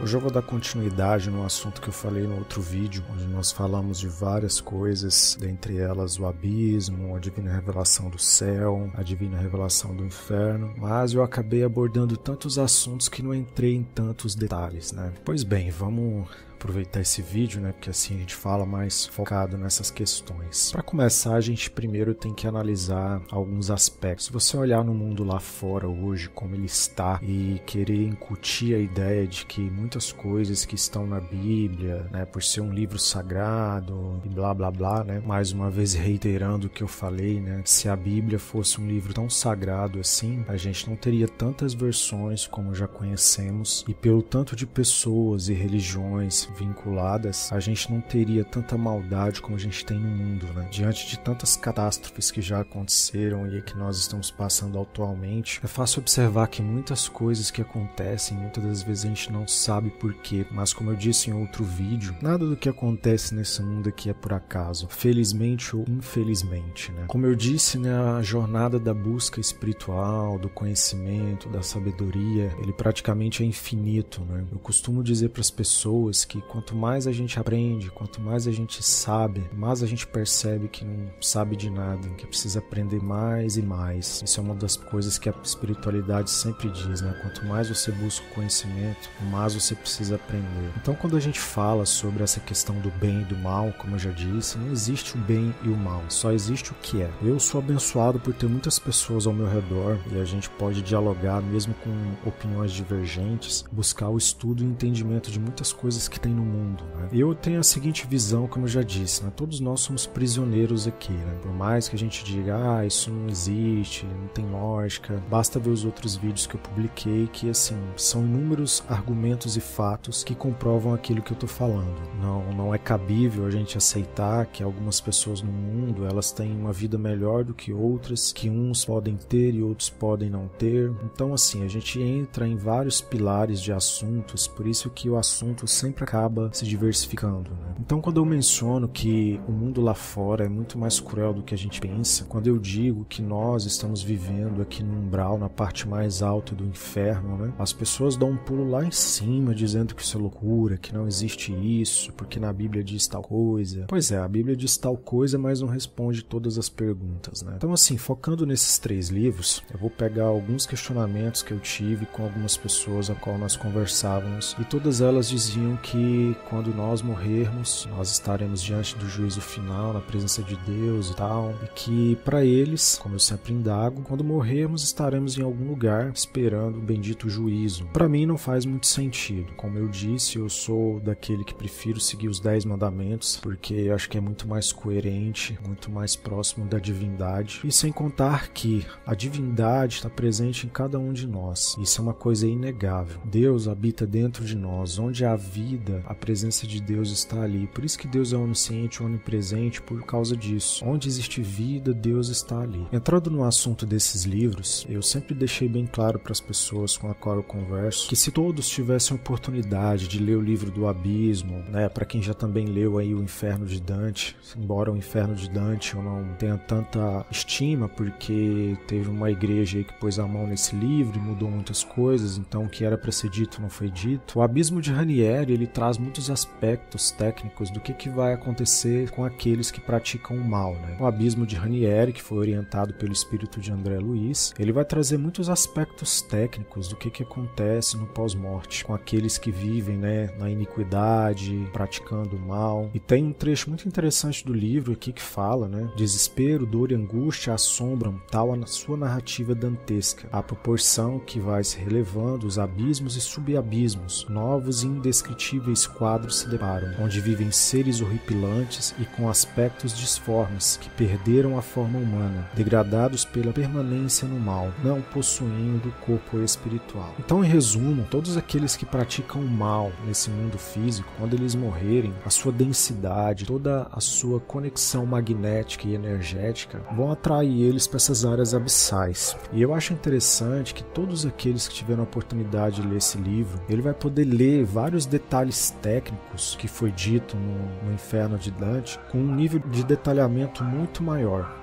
Hoje eu vou dar continuidade no assunto que eu falei no outro vídeo, onde nós falamos de várias coisas, dentre elas o abismo, a divina revelação do céu, a divina revelação do inferno, mas eu acabei abordando tantos assuntos que não entrei em tantos detalhes, né? Pois bem, vamos aproveitar esse vídeo, né, porque assim a gente fala mais focado nessas questões. Para começar, a gente primeiro tem que analisar alguns aspectos. Se você olhar no mundo lá fora hoje, como ele está, e querer incutir a ideia de que muitas coisas que estão na Bíblia, né, por ser um livro sagrado e blá blá blá, né, mais uma vez reiterando o que eu falei, né, se a Bíblia fosse um livro tão sagrado assim, a gente não teria tantas versões como já conhecemos, e pelo tanto de pessoas e religiões vinculadas, a gente não teria tanta maldade como a gente tem no mundo, né? Diante de tantas catástrofes que já aconteceram e que nós estamos passando atualmente, é fácil observar que muitas coisas que acontecem, muitas das vezes a gente não sabe porquê, mas como eu disse em outro vídeo, nada do que acontece nesse mundo aqui é por acaso, felizmente ou infelizmente, né? Como eu disse, né, a jornada da busca espiritual, do conhecimento, da sabedoria, ele praticamente é infinito, né? Eu costumo dizer para as pessoas que quanto mais a gente aprende, quanto mais a gente sabe, mais a gente percebe que não sabe de nada, que precisa aprender mais e mais. Isso é uma das coisas que a espiritualidade sempre diz, né? Quanto mais você busca o conhecimento, mais você precisa aprender. Então, quando a gente fala sobre essa questão do bem e do mal, como eu já disse, não existe o bem e o mal, só existe o que é. Eu sou abençoado por ter muitas pessoas ao meu redor e a gente pode dialogar mesmo com opiniões divergentes, buscar o estudo e entendimento de muitas coisas que tem no mundo, né? Eu tenho a seguinte visão, como eu já disse, né? Todos nós somos prisioneiros aqui, né? Por mais que a gente diga, isso não existe, não tem lógica, basta ver os outros vídeos que eu publiquei que, assim, são inúmeros argumentos e fatos que comprovam aquilo que eu tô falando. Não é cabível a gente aceitar que algumas pessoas no mundo, elas têm uma vida melhor do que outras, que uns podem ter e outros podem não ter. Então, assim, a gente entra em vários pilares de assuntos, por isso que o assunto sempre acaba se diversificando, né? Então, quando eu menciono que o mundo lá fora é muito mais cruel do que a gente pensa, quando eu digo que nós estamos vivendo aqui no umbral, na parte mais alta do inferno, né? As pessoas dão um pulo lá em cima, dizendo que isso é loucura, que não existe isso, porque na Bíblia diz tal coisa. Pois é, a Bíblia diz tal coisa, mas não responde todas as perguntas, né? Então, assim, focando nesses 3 livros, eu vou pegar alguns questionamentos que eu tive com algumas pessoas a qual nós conversávamos, e todas elas diziam que quando nós morrermos, nós estaremos diante do juízo final, na presença de Deus e tal, e que para eles, como eu sempre indago, quando morrermos estaremos em algum lugar esperando o bendito juízo. Para mim não faz muito sentido. Como eu disse, eu sou daquele que prefiro seguir os 10 mandamentos, porque eu acho que é muito mais coerente, muito mais próximo da divindade, e sem contar que a divindade está presente em cada um de nós. Isso é uma coisa inegável. Deus habita dentro de nós. Onde há vida, a presença de Deus está ali. Por isso que Deus é onisciente, onipresente, por causa disso. Onde existe vida, Deus está ali. Entrando no assunto desses livros, eu sempre deixei bem claro para as pessoas com as quais eu converso que se todos tivessem a oportunidade de ler o livro do Abismo, né, para quem já também leu aí o Inferno de Dante, embora o Inferno de Dante eu não tenha tanta estima, porque teve uma igreja aí que pôs a mão nesse livro e mudou muitas coisas, então o que era para ser dito não foi dito. O Abismo de Ranieri, ele traz muitos aspectos técnicos do que vai acontecer com aqueles que praticam o mal, né? O Abismo de Ranieri, que foi orientado pelo espírito de André Luiz, ele vai trazer muitos aspectos técnicos do que acontece no pós-morte com aqueles que vivem, né, na iniquidade, praticando o mal. E tem um trecho muito interessante do livro aqui que fala, né, desespero, dor e angústia assombram tal a sua narrativa dantesca, à proporção que vai se relevando os abismos e subabismos, novos e indescritíveis quadros se deparam, onde vivem seres horripilantes e com aspectos disformes que perderam a forma humana, degradados pela permanência no mal, não possuindo corpo espiritual. Então, em resumo, todos aqueles que praticam o mal nesse mundo físico, quando eles morrerem, a sua densidade, toda a sua conexão magnética e energética vão atrair eles para essas áreas abissais. E eu acho interessante que todos aqueles que tiveram a oportunidade de ler esse livro, ele vai poder ler vários detalhes técnicos que foi dito no Inferno de Dante, com um nível de detalhamento muito maior.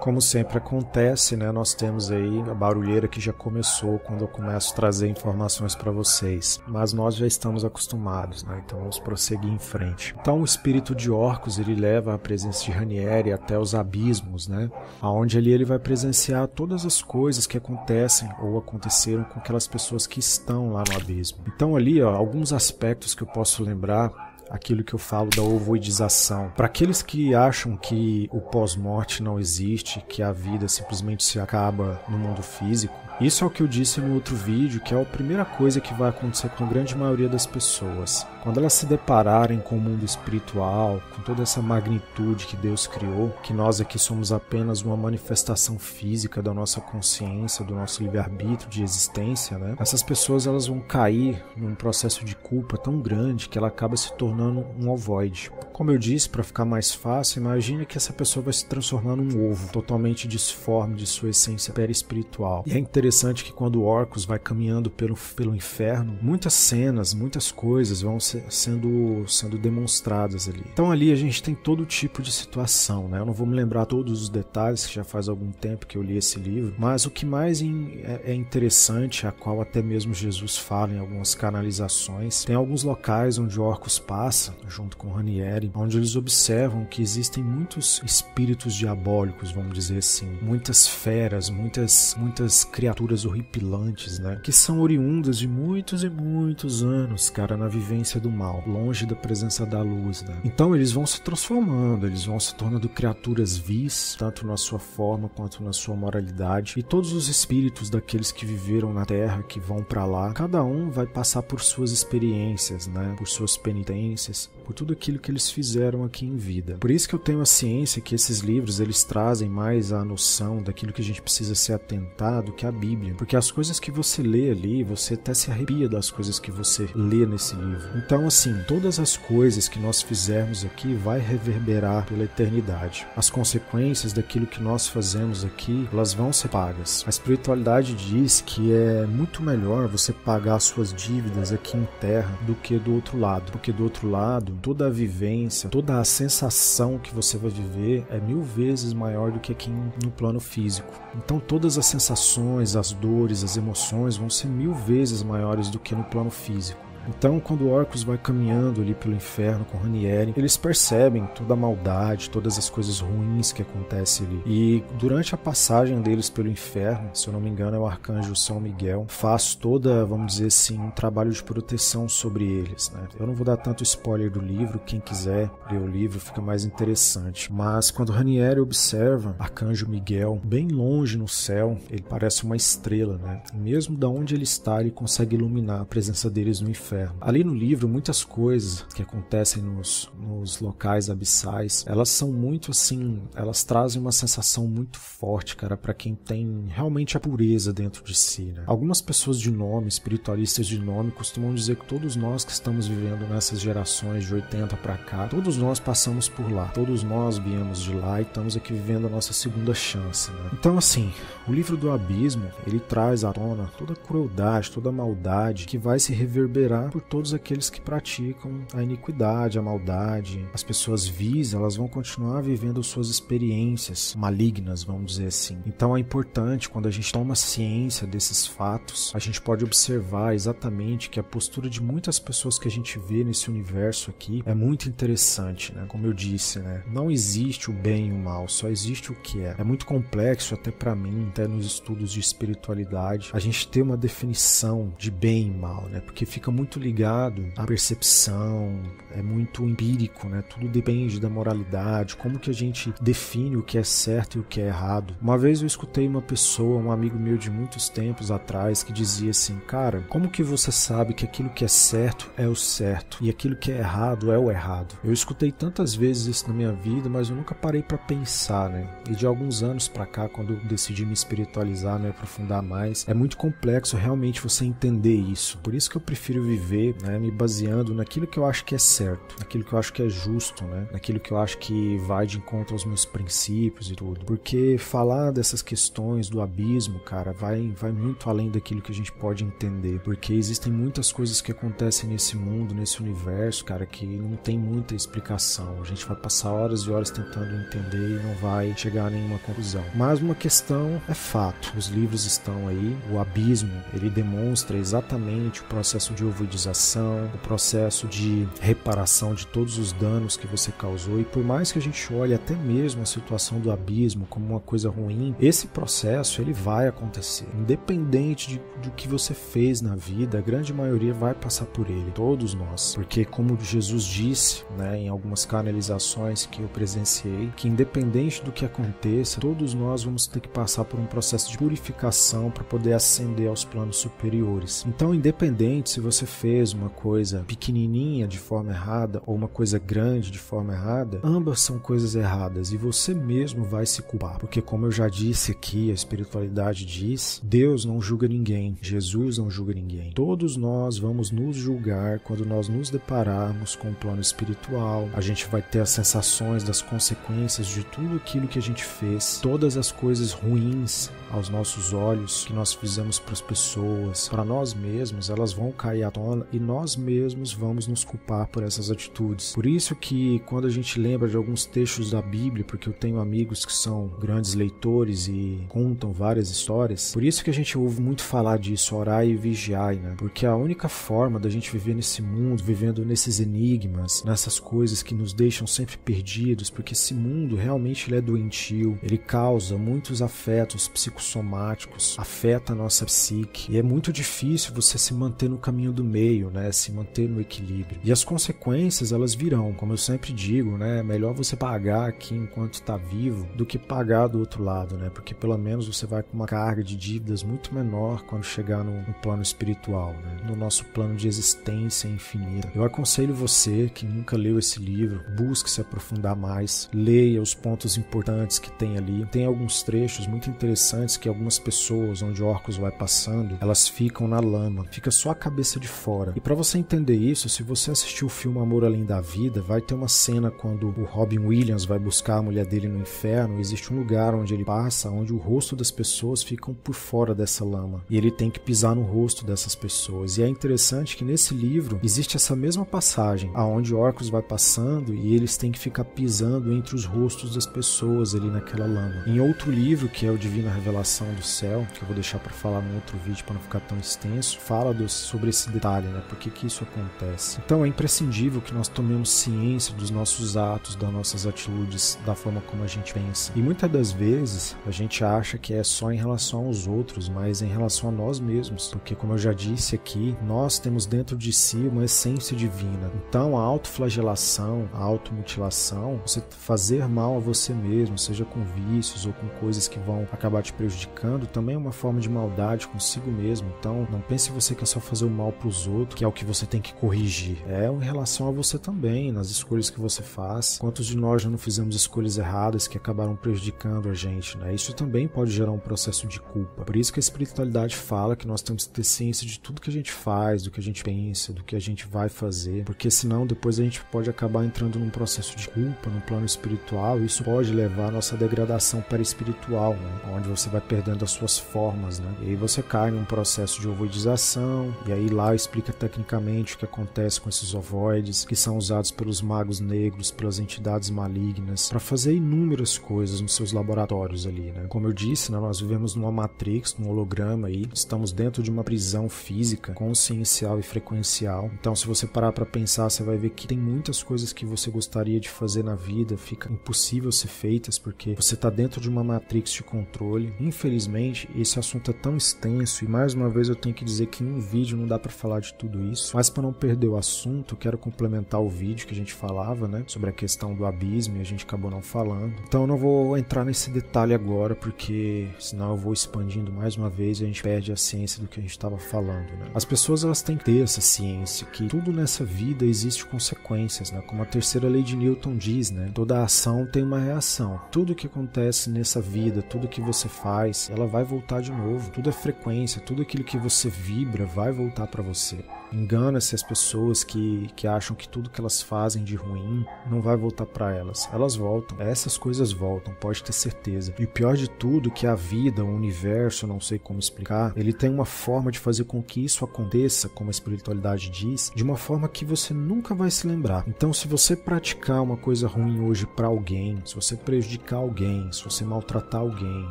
Como sempre acontece, né, nós temos aí a barulheira que já começou quando eu começo a trazer informações para vocês, mas nós já estamos acostumados, né, então vamos prosseguir em frente. Então o espírito de Orcus, ele leva a presença de Ranieri até os abismos, né, aonde ali ele vai presenciar todas as coisas que acontecem ou aconteceram com aquelas pessoas que estão lá no abismo. Então ali, ó, alguns aspectos que eu posso lembrar, aquilo que eu falo da ovoidização. Para aqueles que acham que o pós-morte não existe, que a vida simplesmente se acaba no mundo físico, isso é o que eu disse no outro vídeo, que é a primeira coisa que vai acontecer com a grande maioria das pessoas. Quando elas se depararem com o mundo espiritual, com toda essa magnitude que Deus criou, que nós aqui somos apenas uma manifestação física da nossa consciência, do nosso livre-arbítrio de existência, né? Essas pessoas, elas vão cair num processo de culpa tão grande que ela acaba se tornando um ovoide. Como eu disse, para ficar mais fácil, imagine que essa pessoa vai se transformar num ovo, totalmente disforme de sua essência perispiritual. E é interessante que quando Orcus vai caminhando pelo inferno, muitas cenas, muitas coisas vão sendo demonstradas ali. Então ali a gente tem todo tipo de situação, né? Eu não vou me lembrar todos os detalhes, que já faz algum tempo que eu li esse livro, mas o que mais é interessante, a qual até mesmo Jesus fala em algumas canalizações, tem alguns locais onde Orcus passa, junto com Ranieri, onde eles observam que existem muitos espíritos diabólicos, vamos dizer assim, muitas feras, muitas criaturas horripilantes, né? Que são oriundas de muitos e muitos anos, cara, na vivência do mal, longe da presença da luz, né? Então eles vão se transformando, eles vão se tornando criaturas vis, tanto na sua forma quanto na sua moralidade, e todos os espíritos daqueles que viveram na Terra, que vão para lá, cada um vai passar por suas experiências, né? Por suas penitências, por tudo aquilo que eles fizeram aqui em vida. Por isso que eu tenho a ciência que esses livros, eles trazem mais a noção daquilo que a gente precisa se atentar do que a Bíblia, porque as coisas que você lê ali, você até se arrepia das coisas que você lê nesse livro. Então, assim, todas as coisas que nós fizermos aqui vai reverberar pela eternidade. As consequências daquilo que nós fazemos aqui, elas vão ser pagas. A espiritualidade diz que é muito melhor você pagar suas dívidas aqui em terra do que do outro lado, porque do outro lado, toda a vivência, toda a sensação que você vai viver é 1000 vezes maior do que aqui no plano físico. Então todas as sensações, as dores, as emoções vão ser 1000 vezes maiores do que no plano físico. Então, quando Orcus vai caminhando ali pelo inferno com Ranieri, eles percebem toda a maldade, todas as coisas ruins que acontecem ali. E durante a passagem deles pelo inferno, se eu não me engano é o arcanjo São Miguel, faz toda, vamos dizer assim, um trabalho de proteção sobre eles, né? Eu não vou dar tanto spoiler do livro, quem quiser ler o livro fica mais interessante. Mas quando Ranieri observa arcanjo Miguel bem longe no céu, ele parece uma estrela, né? E mesmo da onde ele está, ele consegue iluminar a presença deles no inferno. Ali no livro, muitas coisas que acontecem nos locais abissais, elas são muito assim, elas trazem uma sensação muito forte, cara, para quem tem realmente a pureza dentro de si, né? Algumas pessoas de nome, espiritualistas de nome, costumam dizer que todos nós que estamos vivendo nessas gerações de 80 para cá, todos nós passamos por lá, todos nós viemos de lá e estamos aqui vivendo a nossa segunda chance, né? Então, assim, o livro do Abismo, ele traz à tona toda a crueldade, toda a maldade que vai se reverberar por todos aqueles que praticam a iniquidade, a maldade. As pessoas vis, elas vão continuar vivendo suas experiências malignas, vamos dizer assim. Então é importante, quando a gente toma ciência desses fatos, a gente pode observar exatamente que a postura de muitas pessoas que a gente vê nesse universo aqui é muito interessante, né? Como eu disse, né? Não existe o bem e o mal, só existe o que é. É muito complexo até para mim, até nos estudos de espiritualidade, a gente ter uma definição de bem e mal, né? Porque fica muito ligado à percepção, é muito empírico, né? Tudo depende da moralidade, como que a gente define o que é certo e o que é errado. Uma vez eu escutei uma pessoa, um amigo meu de muitos tempos atrás, que dizia assim, cara, como que você sabe que aquilo que é certo é o certo e aquilo que é errado é o errado? Eu escutei tantas vezes isso na minha vida, mas eu nunca parei para pensar, né? E de alguns anos para cá, quando eu decidi me espiritualizar, me aprofundar mais, é muito complexo realmente você entender isso. Por isso que eu prefiro viver viver, né, me baseando naquilo que eu acho que é certo, naquilo que eu acho que é justo, né, naquilo que eu acho que vai de encontro aos meus princípios e tudo. Porque falar dessas questões do abismo, cara, vai muito além daquilo que a gente pode entender. Porque existem muitas coisas que acontecem nesse mundo, nesse universo, cara, que não tem muita explicação. A gente vai passar horas e horas tentando entender e não vai chegar a nenhuma conclusão. Mas uma questão é fato. Os livros estão aí. O abismo, ele demonstra exatamente o processo de ovoidização, o processo de reparação de todos os danos que você causou. E por mais que a gente olhe até mesmo a situação do abismo como uma coisa ruim, esse processo ele vai acontecer. Independente do que você fez na vida, a grande maioria vai passar por ele. Todos nós. Porque como Jesus disse, né, em algumas canalizações que eu presenciei, que independente do que aconteça, todos nós vamos ter que passar por um processo de purificação para poder ascender aos planos superiores. Então, independente se você fez uma coisa pequenininha de forma errada ou uma coisa grande de forma errada, ambas são coisas erradas e você mesmo vai se culpar. Porque como eu já disse aqui, a espiritualidade diz, Deus não julga ninguém, Jesus não julga ninguém. Todos nós vamos nos julgar quando nós nos depararmos com o plano espiritual. A gente vai ter as sensações das consequências de tudo aquilo que a gente fez, todas as coisas ruins aos nossos olhos que nós fizemos para as pessoas, para nós mesmos, elas vão cair à tona e nós mesmos vamos nos culpar por essas atitudes. Por isso que quando a gente lembra de alguns textos da Bíblia, porque eu tenho amigos que são grandes leitores e contam várias histórias, por isso que a gente ouve muito falar disso, orai e vigiai, né? Porque a única forma da gente viver nesse mundo, vivendo nesses enigmas, nessas coisas que nos deixam sempre perdidos, porque esse mundo realmente ele é doentio, ele causa muitos afetos psicossomáticos, afeta a nossa psique, e é muito difícil você se manter no caminho do meio, né? Se manter no equilíbrio. E as consequências, elas virão, como eu sempre digo, né? É melhor você pagar aqui enquanto está vivo do que pagar do outro lado, né? Porque pelo menos você vai com uma carga de dívidas muito menor quando chegar no plano espiritual, né? No nosso plano de existência infinita. Eu aconselho você que nunca leu esse livro, busque se aprofundar mais, leia os pontos importantes que tem ali. Tem alguns trechos muito interessantes que algumas pessoas, onde Orcus vai passando, elas ficam na lama, fica só a cabeça de fora. E para você entender isso, se você assistiu o filme Amor Além da Vida, vai ter uma cena quando o Robin Williams vai buscar a mulher dele no inferno, existe um lugar onde ele passa, onde o rosto das pessoas ficam por fora dessa lama, e ele tem que pisar no rosto dessas pessoas. E é interessante que nesse livro existe essa mesma passagem, aonde Orcus vai passando e eles têm que ficar pisando entre os rostos das pessoas ali naquela lama. Em outro livro, que é o Divina Revelação do Céu, que eu vou deixar para falar num outro vídeo para não ficar tão extenso, fala sobre esse detalhe, né? Por que isso acontece? Então é imprescindível que nós tomemos ciência dos nossos atos, das nossas atitudes, da forma como a gente pensa. E muitas das vezes a gente acha que é só em relação aos outros, mas em relação a nós mesmos. Porque como eu já disse aqui, nós temos dentro de si uma essência divina. Então a autoflagelação, a automutilação, você fazer mal a você mesmo, seja com vícios ou com coisas que vão acabar te prejudicando, também é uma forma de maldade consigo mesmo. Então não pense você que é só fazer o mal para os outros, que é o que você tem que corrigir. É em relação a você também, nas escolhas que você faz. Quantos de nós já não fizemos escolhas erradas que acabaram prejudicando a gente, né? Isso também pode gerar um processo de culpa. Por isso que a espiritualidade fala que nós temos que ter ciência de tudo que a gente faz, do que a gente pensa, do que a gente vai fazer, porque senão depois a gente pode acabar entrando num processo de culpa, no plano espiritual, e isso pode levar a nossa degradação perispiritual, né? Onde você vai perdendo as suas formas, né? E aí você cai num processo de ovoidização, e aí lá explica tecnicamente o que acontece com esses ovoides, que são usados pelos magos negros, pelas entidades malignas, para fazer inúmeras coisas nos seus laboratórios ali, né? Como eu disse, né, nós vivemos numa matrix, num holograma aí, estamos dentro de uma prisão física, consciencial e frequencial. Então, se você parar para pensar, você vai ver que tem muitas coisas que você gostaria de fazer na vida, fica impossível ser feitas, porque você está dentro de uma matrix de controle. Infelizmente, esse assunto é tão extenso, e mais uma vez eu tenho que dizer que em um vídeo não dá para falar de tudo isso, mas para não perder o assunto, eu quero complementar o vídeo que a gente falava, né, sobre a questão do abismo, e a gente acabou não falando. Então eu não vou entrar nesse detalhe agora, porque senão eu vou expandindo mais uma vez e a gente perde a ciência do que a gente estava falando, né? As pessoas, elas têm que ter essa ciência que tudo nessa vida existe consequências, né? Como a terceira lei de Newton diz, né? Toda ação tem uma reação. Tudo que acontece nessa vida, tudo que você faz, ela vai voltar de novo. Tudo é frequência, tudo aquilo que você vibra vai voltar para você. Engana-se as pessoas que acham que tudo que elas fazem de ruim não vai voltar para elas. Elas voltam, essas coisas voltam, pode ter certeza. E o pior de tudo é que a vida, o universo, não sei como explicar, ele tem uma forma de fazer com que isso aconteça, como a espiritualidade diz, de uma forma que você nunca vai se lembrar. Então, se você praticar uma coisa ruim hoje para alguém, se você prejudicar alguém, se você maltratar alguém,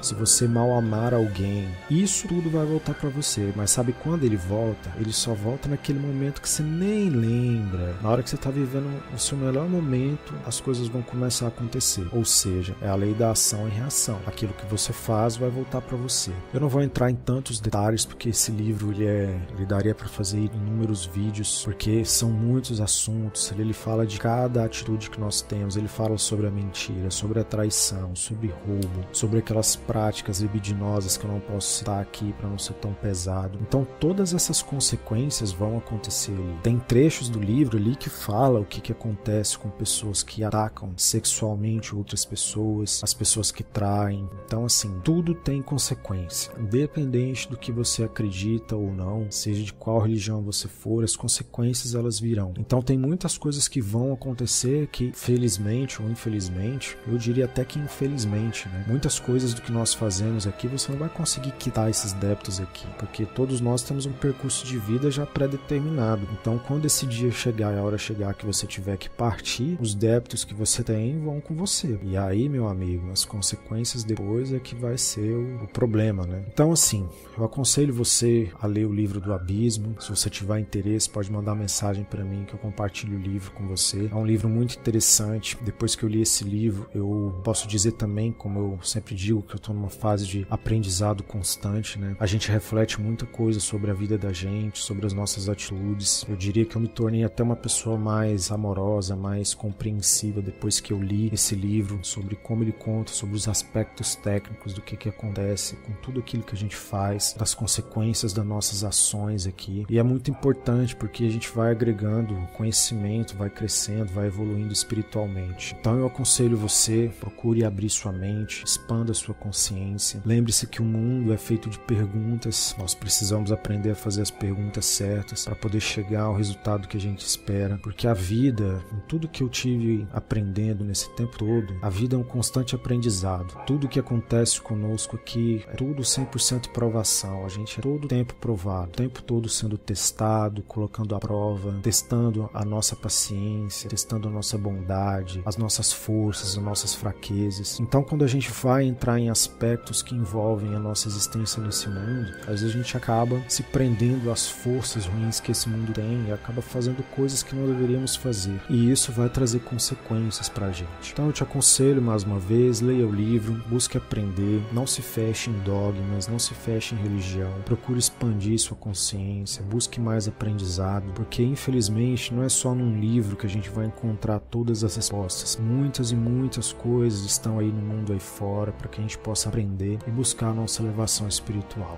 se você mal amar alguém, isso tudo vai voltar para você. Mas sabe quando ele volta? Ele só volta naquele momento que você nem lembra. Na hora que você está vivendo o seu melhor momento, as coisas vão começar a acontecer. Ou seja, é a lei da ação e reação. Aquilo que você faz vai voltar para você. Eu não vou entrar em tantos detalhes porque esse livro ele daria para fazer inúmeros vídeos, porque são muitos assuntos. Ele fala de cada atitude que nós temos. Ele fala sobre a mentira, sobre a traição, sobre roubo, sobre aquelas práticas libidinosas que eu não posso citar aqui para não ser tão pesado. Então todas essas consequências vão acontecer ali. Tem trechos do livro ali que fala o que acontece com pessoas que atacam sexualmente outras pessoas, as pessoas que traem. Então assim, tudo tem consequência. Independente do que você acredita ou não, seja de qual religião você for, as consequências elas virão. Então tem muitas coisas que vão acontecer que, felizmente ou infelizmente, eu diria até que infelizmente, né? Muitas coisas do que nós fazemos aqui, você não vai conseguir quitar esses débitos aqui, porque todos nós temos um percurso de vida já pré-determinado. Então quando esse dia chegar e a hora chegar que você tiver que partir, os débitos que você tem vão com você. E aí, meu amigo, as consequências depois é que vai ser o problema, né? Então assim, eu aconselho você a ler o livro do Abismo. Se você tiver interesse, pode mandar mensagem para mim que eu compartilho o livro com você. É um livro muito interessante. Depois que eu li esse livro, eu posso dizer também, como eu sempre digo, que eu estou numa fase de aprendizado constante, né? A gente reflete muita coisa sobre a vida da gente, sobre as nossas atitudes. Eu diria que eu me tornei até uma pessoa mais amorosa, mais compreensiva depois que eu li esse livro, sobre como ele conta, sobre os aspectos técnicos do que acontece com tudo aquilo que a gente faz, das consequências das nossas ações aqui. E é muito importante porque a gente vai agregando conhecimento, vai crescendo, vai evoluindo espiritualmente. Então eu aconselho você, procure abrir sua mente, expanda sua consciência. Lembre-se que o mundo é feito de perguntas. Nós precisamos aprender a fazer as perguntas certas para poder chegar ao resultado que a gente espera. Porque a vida, em tudo que eu tive aprendendo nesse tempo todo, a vida é um constante aprendizado. Tudo que acontece conosco aqui é tudo 100% provação. A gente é todo o tempo provado, o tempo todo sendo testado, colocando à prova, testando a nossa paciência, testando a nossa bondade, as nossas forças, as nossas fraquezas. Então, quando a gente vai entrar em aspectos que envolvem a nossa existência nesse mundo, às vezes a gente acaba se prendendo às forças ruins que esse mundo tem e acaba fazendo coisas que não deveríamos fazer. E isso vai trazer consequências pra gente. Então, eu te aconselho mais uma vez, leia o livro, busque aprender, não se feche em dogmas, não se feche em religião, procure expandir sua consciência, busque mais aprendizado, porque infelizmente não é só num livro que a gente vai encontrar todas as respostas. Muitas e muitas coisas estão aí no mundo aí fora para que a gente possa aprender e buscar a nossa elevação espiritual.